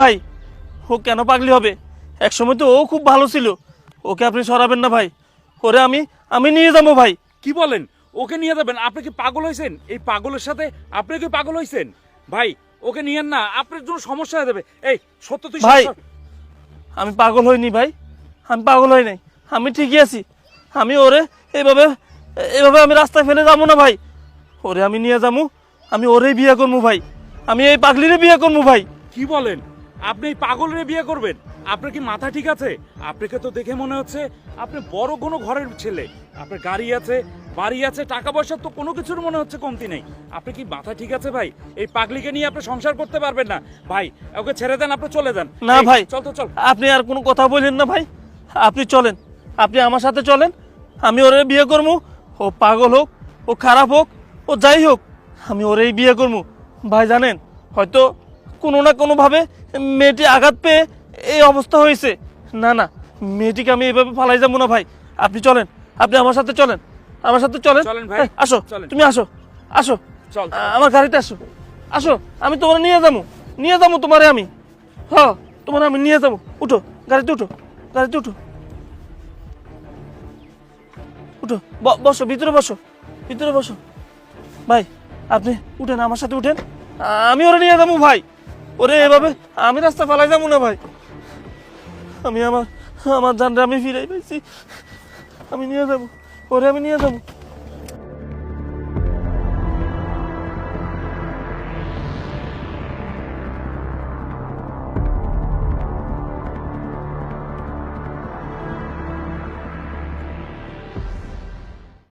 ভাই ও কেন পাগলি হবে? একসময় তো ও খুব ভালো ছিল। ওকে আপনি সরাবেন না ভাই। ওরে আমি আমি নিয়ে যাবো ভাই। কি বলেন? ওকে নিয়ে যাবেন? আপনি কি পাগল হয়েছেন? এই পাগলের সাথে আপনি কি পাগল হয়েছেন? ভাই ওকে নিয়েন না, আপনার জন্য সমস্যা হয়ে যাবে। এই সত্য তুই ভাই আমি পাগল হইনি ভাই, আমি পাগল হই নাই, আমি ঠিকই আছি। আমি ওরে এভাবে এভাবে আমি রাস্তায় ফেলে যাবো না ভাই। ওরে আমি নিয়ে যাবো, আমি ওরেই বিয়ে করবো ভাই। আমি এই পাগলিরে বিয়ে করবো ভাই। কি বলেন? আপনি এই পাগলের বিয়ে করবেন? আপনার কি মাথা ঠিক আছে? আপনাকে তো দেখে মনে হচ্ছে আপনি বড় কোনো ঘরের ছেলে। আপনার গাড়ি আছে, বাড়ি আছে, টাকা পয়সা তো কোনো কিছুর মনে হচ্ছে কমতি নেই। আপনি কি মাথা ঠিক আছে ভাই? এই পাগলিকে নিয়ে আপনি সংসার করতে পারবেন না ভাই। ওকে ছেড়ে দেন, আপনি চলে যান। না এই, ভাই, চল তো চল। আপনি আর কোনো কথা বললেন না ভাই। আপনি চলেন, আপনি আমার সাথে চলেন। আমি ওরে বিয়ে করবো। ও পাগল হোক, ও খারাপ হোক, ও যাই হোক, আমি ওরেই বিয়ে করবো। ভাই জানেন, হয়তো কোনো না কোনোভাবে মেয়েটি আঘাত পেয়ে এই অবস্থা হয়েছে। না না, মেয়েটিকে আমি এভাবে ফালাই যাবো না ভাই। আপনি চলেন, আপনি আমার সাথে চলেন, আমার সাথে চলেন। চলেন ভাই, আসো, চলেন। তুমি আসো, আসো, চল। আমার গাড়িতে আসো, আসো, আমি তোমার নিয়ে যাবো তোমারে আমি। হ্যাঁ, তোমার আমি নিয়ে যাবো। উঠো, গাড়িতে উঠো, গাড়িতে উঠো, উঠো, বসো, ভিতরে বসো, ভিতরে বসো। ভাই আপনি উঠেন, আমার সাথে উঠেন। আমি ওরে নিয়ে যাবো ভাই। ওরে এভাবে আমি রাস্তা ফালাই যাবো না ভাই। আমি আমার আমার জানটা আমি ফিরাই পাইছি। আমি নিয়ে যাবো, ওরে আমি নিয়ে যাবো।